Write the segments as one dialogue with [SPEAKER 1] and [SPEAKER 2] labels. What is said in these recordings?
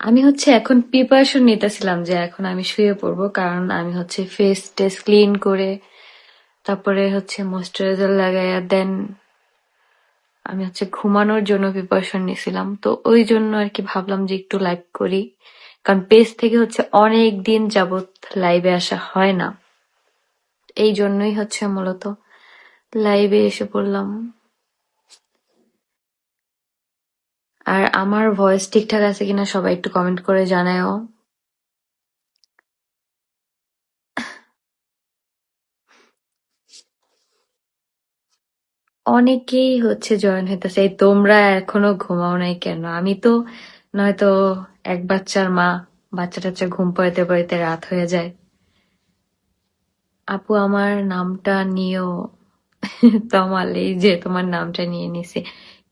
[SPEAKER 1] আমি হচ্ছে এখন প্রিপারেশন নিতেছিলাম যে এখন আমি শুয়ে পড়বো, কারণ আমি হচ্ছে ফেস টেস ক্লিন করে তারপরে হচ্ছে ময়শ্চারাইজার লাগাইয়া দেন আমি হচ্ছে ঘুমানোর জন্য প্রিপারেশন নিছিলাম। তো ওই জন্য আর কি ভাবলাম যে একটু লাইভ করি, কারণ পেজ থেকে হচ্ছে অনেক দিন যাবত লাইভে আসা হয় না, এই জন্যই হচ্ছে মূলত লাইভে এসে পড়লাম। আর আমার ভয়েস ঠিকঠাক আছে কিনা সবাই একটু কমেন্ট করে জানাও। অনেকেই হচ্ছে জয়েন হইতেছে। এই তোমরা এখনো ঘুমাও নাই কেন? আমি তো নয়তো এক বাচ্চার মা, বাচ্চা টাচ্চা ঘুম পাড়াতে পাড়াতে রাত হয়ে যায়। আপু আমার নামটা নিও। তমাল, এই যে তোমার নামটা নিয়ে নিছি।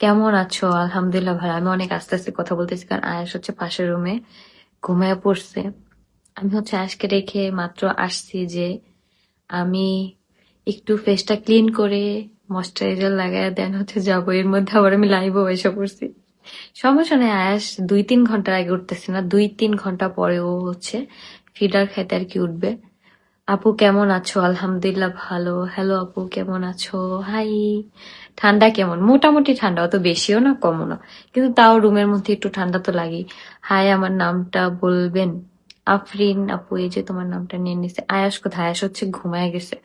[SPEAKER 1] কেমন আছো? আলহামদুলিল্লাহ ভালো। আমি অনেক আস্তে আস্তে কথা বলতেছি কারণ আয়াস হচ্ছে পাশের রুমে ঘুমায় পড়ছে। আমি হচ্ছে আয়াসকে রেখে মাত্র আসছি যে আমি একটু ফেসটা ক্লিন করে ময়শ্চারাইজার লাগায় দেন হচ্ছে যাবো। এর মধ্যে আবার আমি লাইভও এসে পড়ছি। সমস্যা নেই, আয়াস 2-3 ঘন্টার আগে উঠতেছে না, 2-3 ঘন্টা পরে ও হচ্ছে ফিডার খাইতে আর কি উঠবে। আপু কেমন আছো? আলহামদুলিল্লাহ ভালো। হ্যালো আপু, কেমন আছো? হাই। ঠান্ডা কেমন? মোটামুটি ঠান্ডা, অত বেশিও না কমও না, কিন্তু তাও রুমের মধ্যে একটু ঠান্ডা তো লাগেই। হাই, আমার নামটা বলবেন? আফরিন আপু, এই যে তোমার নামটা নিয়ে নিছে। আয়াস কোথায়? আয়াস হচ্ছে ঘুমায় গেছে।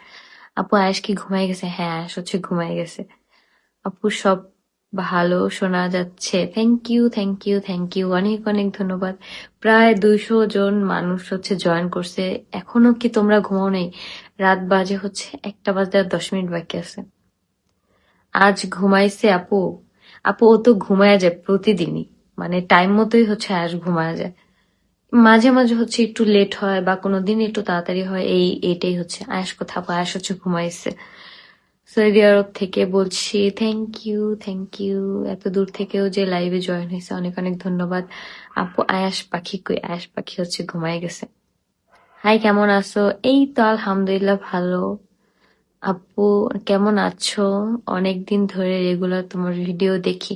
[SPEAKER 1] আপু আয়াস কি ঘুমায় গেছে? হ্যাঁ, আয়াস হচ্ছে ঘুমায় গেছে। আপু সব ভালো শোনা যাচ্ছে। Thank you, thank you, thank you, অনেক অনেক ধন্যবাদ। প্রায় 200 জন মানুষ হচ্ছে জয়েন করছে। এখনো কি তোমরা ঘুমাও নাই? রাত বাজে হচ্ছে 1টা বাজতে আর 10 মিনিট বাকি আছে। আজ ঘুমাইছে আপু? আপু ও তো ঘুমায় যায় প্রতিদিনই, মানে টাইম মতোই হচ্ছে আজ ঘুমায় যায়। মাঝে মাঝে হচ্ছে একটু লেট হয় বা কোনোদিন একটু তাড়াতাড়ি হয়, এইটাই হচ্ছে। আয়াস কোথা? আপু আয়াস হচ্ছে ঘুমাইছে। সৌদি আরব থেকে বলছি। Thank you, thank you. এত দূর থেকেও যে লাইভে জয়েন হয়েছে, অনেক অনেক ধন্যবাদ। আপু আয়াস পাখি কই? আয়াস পাখি হচ্ছে ঘুমায় গেছে। হাই, কেমন আছো? এই তো আলহামদুলিল্লাহ ভালো। আপু কেমন আছো? অনেকদিন ধরে রেগুলার তোমার ভিডিও দেখি।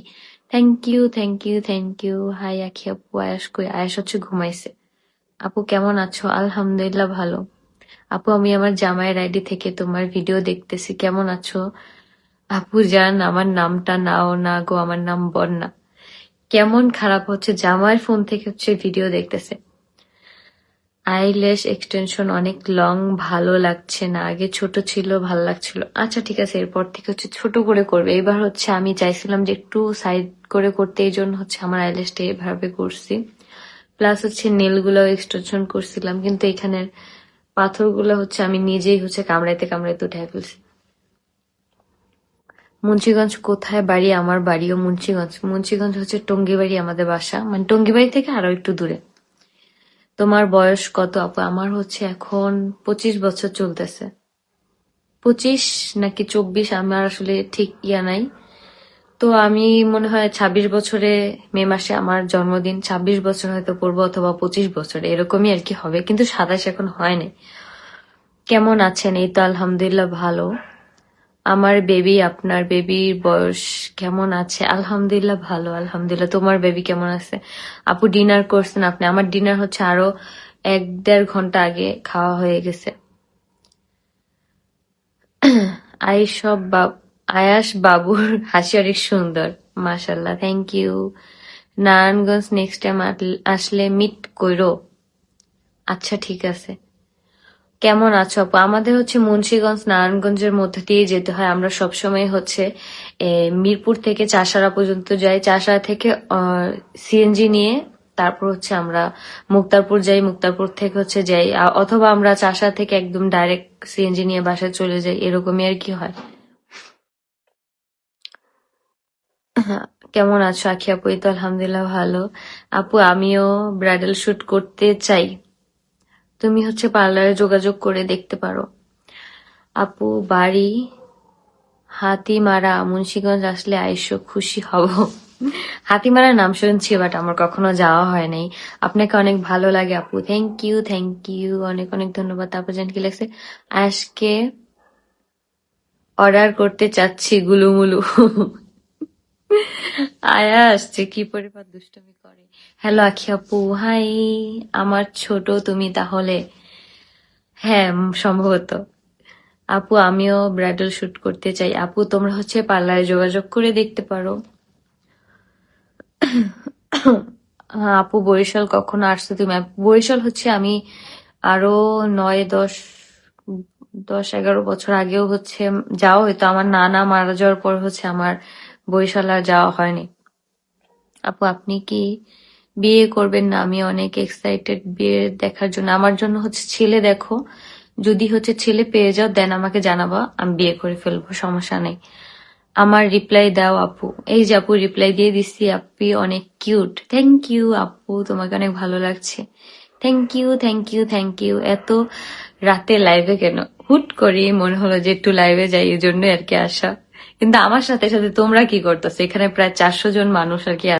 [SPEAKER 1] Thank you, thank you, thank you. Hi Akhi আপু, আয়াস কই? আয়াস হচ্ছে ঘুমাইছে। আপু কেমন আছো? আলহামদুলিল্লাহ ভালো। আপু আমি আমার জামাইয়ের আইডি থেকে তোমার ভিডিও দেখতেছি, কেমন আছো? আপু জান, আমার নামটা নাও না গো, আমার নাম বন্যা। কেমন খারাপ হচ্ছে, জামাইয়ের ফোন থেকে হচ্ছে ভিডিও দেখতেছে। আইল্যাশ এক্সটেনশন অনেক লং, ভালো লাগছে না। আগে ছোট ছিল, ভালো লাগছিল। আচ্ছা ঠিক আছে, এরপর থেকে হচ্ছে ছোট করে করবে। এবার হচ্ছে আমি চাইছিলাম যে একটু সাইড করে করতে, এই জন্য হচ্ছে আমার আইল্যাশটা এভাবে করছি। প্লাস হচ্ছে নেল গুলো এক্সটেনশন করছিলাম, কিন্তু এখানের পাথরগুলো হচ্ছে আমি নিজেই হচ্ছে কামড়াইতে কামড়াইতে উঠে ফেলছি। মুন্সিগঞ্জ কোথায় বাড়ি? আমার বাড়িও মুন্সিগঞ্জ। মুন্সিগঞ্জ হচ্ছে টঙ্গিবাড়ি আমাদের বাসা, মানে টঙ্গিবাড়ি থেকে আরো একটু দূরে। তোমার বয়স কত আপু? আমার হচ্ছে এখন 25 বছর চলতেছে। 25 নাকি 24 আমার আসলে ঠিক ইয়া নাই। তো আমি মনে হয় 26 বছরে, মে মাসে আমার জন্মদিন, 26 বছর হয়তো করবো, অথবা 25 বছরে, এরকমই আর কি হবে, কিন্তু 27 এখন হয় নাই। কেমন আছেন? এই তো আলহামদুলিল্লাহ ভালো। আমার বেবি, আপনার বেবির বয়স কেমন আছে? আলহামদুলিল্লাহ ভালো, আলহামদুলিল্লাহ। তোমার বেবি কেমন আছে? আপু ডিনার করছেন আপনি? আমার ডিনার হচ্ছে আরো 1-1.5 ঘন্টা আগে খাওয়া হয়ে গেছে। আয়াস বাবুর হাসি অনেক সুন্দর, মাশাল্লাহ, thank you. Narayanganj next time আসলে মিট কইরো। আচ্ছা ঠিক আছে। কেমন আছো আপু? আমাদের হচ্ছে মুন্সিগঞ্জ নারায়ণগঞ্জের মধ্যে দিয়ে যেতে হয়। আমরা সবসময় হচ্ছে মিরপুর থেকে চাষারা পর্যন্ত যাই, চাষারা থেকে সিএনজি নিয়ে তারপর হচ্ছে আমরা মুক্তারপুর যাই, মুক্তারপুর থেকে হচ্ছে যাই, অথবা আমরা চাষা থেকে একদম ডাইরেক্ট সিএনজি নিয়ে বাসায় চলে যাই, এরকমই আর কি হয়। হ্যাঁ, কেমন আছো আখি আপু? এই তো আলহামদুলিল্লাহ ভালো। আপু আমিও ব্রাইডাল শুট করতে চাই, তুমি হচ্ছে পার্লারে যোগাযোগ করে দেখতে পারো। আপু বাড়ি হাতিমারা, মুন্সিগঞ্জ আসলে আইসো, খুশি হব। হাতিমারার নাম শুনছি, বাট আমার কখনো যাওয়া হয় নাই। আপনাকে অনেক ভালো লাগে আপু। থ্যাংক ইউ, থ্যাংক ইউ, অনেক অনেক ধন্যবাদ। তারপর জান কি লাগছে? আজকে অর্ডার করতে চাচ্ছি গুলুমুলু। আয়া আসছে কি পরিমাণ দুষ্টুমি করে। হ্যালো আখি আপু, হাই। আমার ছোট তুমি তাহলে? হ্যাঁ, সম্ভবত। আপু আমিও ব্রাইডাল শুট করতে চাই। আপু তোমরা হচ্ছে পার্লারে যোগাযোগ করে দেখতে পারো। হ্যাঁ, আপু বরিশাল কখনো আসছো তুমি? বরিশাল হচ্ছে আমি আরো ৯, ১০, ১০, ১১ বছর আগেও হচ্ছে যাওয়া হয়তো। আমার নানা মারা যাওয়ার পর হচ্ছে আমার বরিশাল আর যাওয়া হয়নি। আপু আপনি কি বিয়ে করবেন না? আমি অনেক এক্সাইটেড বিয়ে দেখার জন্য। আমার জন্য হচ্ছে ছেলে দেখো, যদি হচ্ছে ছেলে পেয়ে যাও দেন আমাকে জানাবা, আমি বিয়ে করে ফেলবো, সমস্যা নেই। আমার রিপ্লাই দাও আপু। এই যে আপু রিপ্লাই দিয়ে দিচ্ছি, আপনি অনেক কিউট। থ্যাংক ইউ আপু, তোমাকে অনেক ভালো লাগছে। Thank you, thank you, thank you. এত রাতে লাইভে কেন? হুট করে মনে হলো যে একটু লাইভে যাই, এই জন্য আর কি আসা। কিন্তু আমার সাথে সাথে তোমরা কি করতেছো? এখানে প্রায় ৪০০ জন মানুষ আর কি